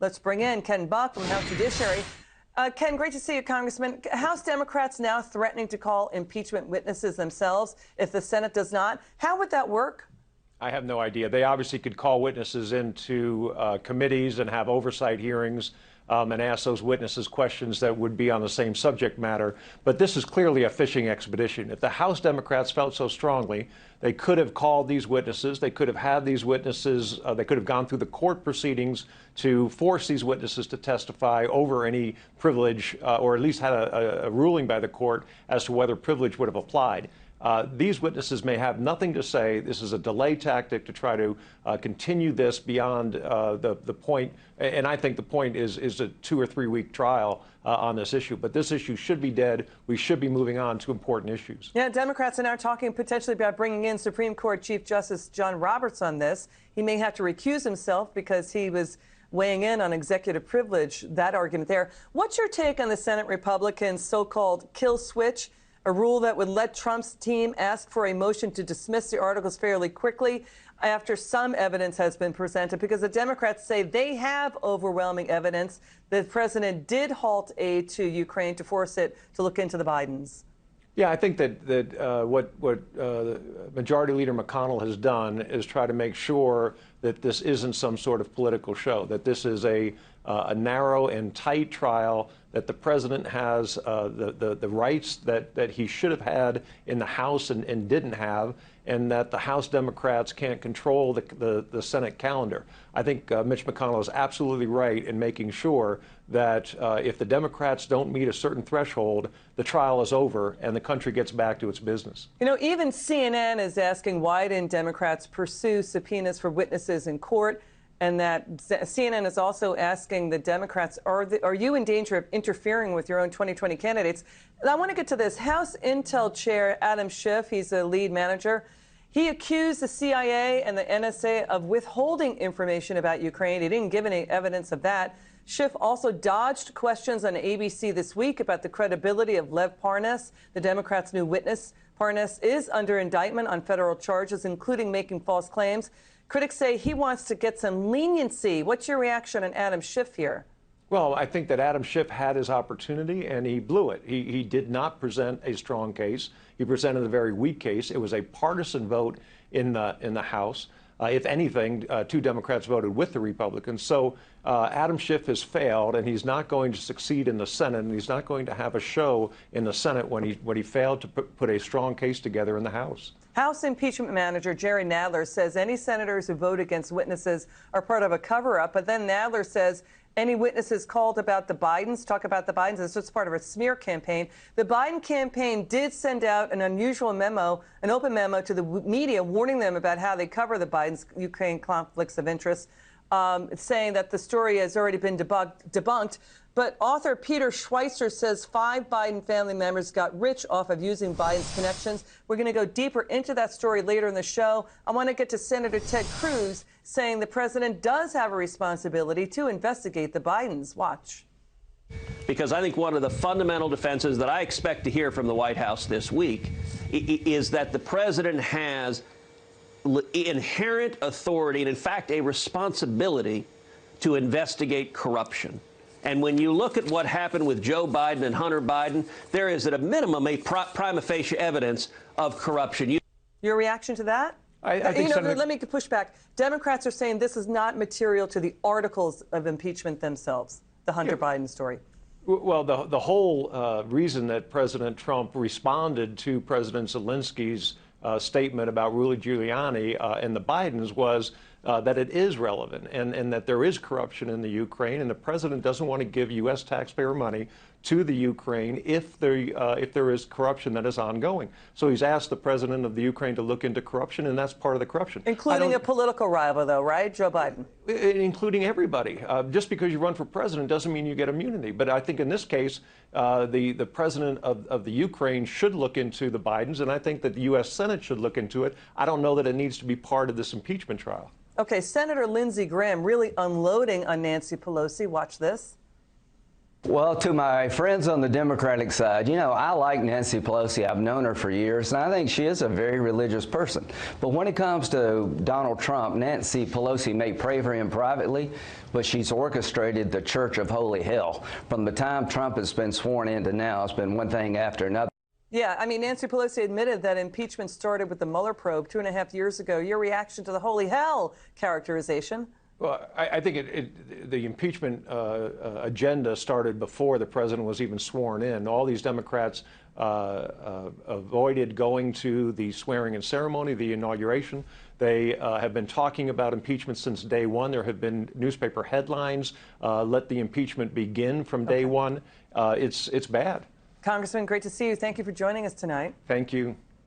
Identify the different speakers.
Speaker 1: Let's bring in Ken Buck from House Judiciary. Ken, great to see you, Congressman. House Democrats now threatening to call impeachment witnesses themselves if the Senate does not. How would that work?
Speaker 2: I have no idea. They obviously could call witnesses into committees and have oversight hearings and ask those witnesses questions that would be on the same subject matter. But this is clearly a fishing expedition. If the House Democrats felt so strongly, they could have called these witnesses. They could have had these witnesses. They could have gone through the court proceedings to force these witnesses to testify over any privilege, or at least had a ruling by the court as to whether privilege would have applied. These witnesses may have nothing to say. This is a delay tactic to try to continue this beyond the point. And I think the point is a 2 or 3 week trial on this issue. But this issue should be dead. We should be moving on to important issues.
Speaker 1: Yeah, Democrats are now talking potentially about bringing in Supreme Court Chief Justice John Roberts on this. He may have to recuse himself because he was weighing in on executive privilege, that argument there. What's your take on the Senate Republicans' so-called kill switch? A rule that would let Trump's team ask for a motion to dismiss the articles fairly quickly after some evidence has been presented, because the Democrats say they have overwhelming evidence that the president did halt aid to Ukraine to force it to look into the Bidens.
Speaker 2: Yeah, I think that what Majority Leader McConnell has done is try to make sure that this isn't some sort of political show, that this is a narrow and tight trial, that the president has the rights that he should have had in the House and didn't have, and that the House Democrats can't control the Senate calendar. I think Mitch McConnell is absolutely right in making sure that if the Democrats don't meet a certain threshold, the trial is over and the country gets back to its business.
Speaker 1: You know, even CNN is asking why didn't Democrats pursue subpoenas for witnesses in court, and that CNN is also asking the Democrats, are you in danger of interfering with your own 2020 candidates? And I want to get to this. House Intel Chair Adam Schiff, he's a lead manager. He accused the CIA and the NSA of withholding information about Ukraine. He didn't give any evidence of that. Schiff also dodged questions on ABC this week about the credibility of Lev Parnas, the Democrats' new witness. Parnas is under indictment on federal charges, including making false claims. Critics say he wants to get some leniency. What's your reaction on Adam Schiff here?
Speaker 2: Well, I think that Adam Schiff had his opportunity and he blew it. He did not present a strong case. He presented a very weak case. It was a partisan vote in the House. If anything, 2 Democrats voted with the Republicans. So Adam Schiff has failed, and he's not going to succeed in the Senate, and he's not going to have a show in the Senate when he failed to put a strong case together in the House.
Speaker 1: House impeachment manager Jerry Nadler says any senators who vote against witnesses are part of a cover-up, but then Nadler says any witnesses called about the Bidens, talk about the Bidens, as it's part of a smear campaign. The Biden campaign did send out an unusual memo, an open memo to the media warning them about how they cover the Biden's Ukraine conflicts of interest, saying that the story has already been debunked. But author Peter Schweitzer says 5 Biden family members got rich off of using Biden's connections. We're going to go deeper into that story later in the show. I want to get to Senator Ted Cruz saying the president does have a responsibility to investigate the Bidens. Watch.
Speaker 3: Because I think one of the fundamental defenses that I expect to hear from the White House this week is that the president has inherent authority and, in fact, a responsibility to investigate corruption. And when you look at what happened with Joe Biden and Hunter Biden, there is at a minimum a prima facie evidence of corruption.
Speaker 1: Your reaction to that?
Speaker 2: I think
Speaker 1: let me push back. Democrats are saying this is not material to the articles of impeachment themselves, the Hunter Biden story.
Speaker 2: Well, the whole reason that President Trump responded to President Zelensky's statement about Rudy Giuliani and the Bidens was that it is relevant and that there is corruption in the Ukraine, and the president doesn't want to give U.S. taxpayer money to the Ukraine if there is corruption that is ongoing. So he's asked the president of the Ukraine to look into corruption, and that's part of the corruption.
Speaker 1: Including a political rival, though, right? Joe Biden.
Speaker 2: Including everybody. Just because you run for president doesn't mean you get immunity. But I think in this case, the president of the Ukraine should look into the Bidens, and I think that the U.S. Senate should look into it. I don't know that it needs to be part of this impeachment trial.
Speaker 1: Okay, Senator Lindsey Graham really unloading on Nancy Pelosi. Watch this.
Speaker 4: Well, to my friends on the Democratic side, you know, I like Nancy Pelosi. I've known her for years, and I think she is a very religious person. But when it comes to Donald Trump, Nancy Pelosi may pray for him privately, but she's orchestrated the Church of Holy Hell. From the time Trump has been sworn in to now, it's been one thing after another.
Speaker 1: Yeah, I mean, Nancy Pelosi admitted that impeachment started with the Mueller probe 2.5 years ago. Your reaction to the holy hell characterization?
Speaker 2: Well, I think the impeachment agenda started before the president was even sworn in. All these Democrats avoided going to the swearing-in ceremony, the inauguration. They have been talking about impeachment since day one. There have been newspaper headlines, let the impeachment begin from day one. It's bad.
Speaker 1: Congressman, great to see you. Thank you for joining us tonight.
Speaker 2: Thank you.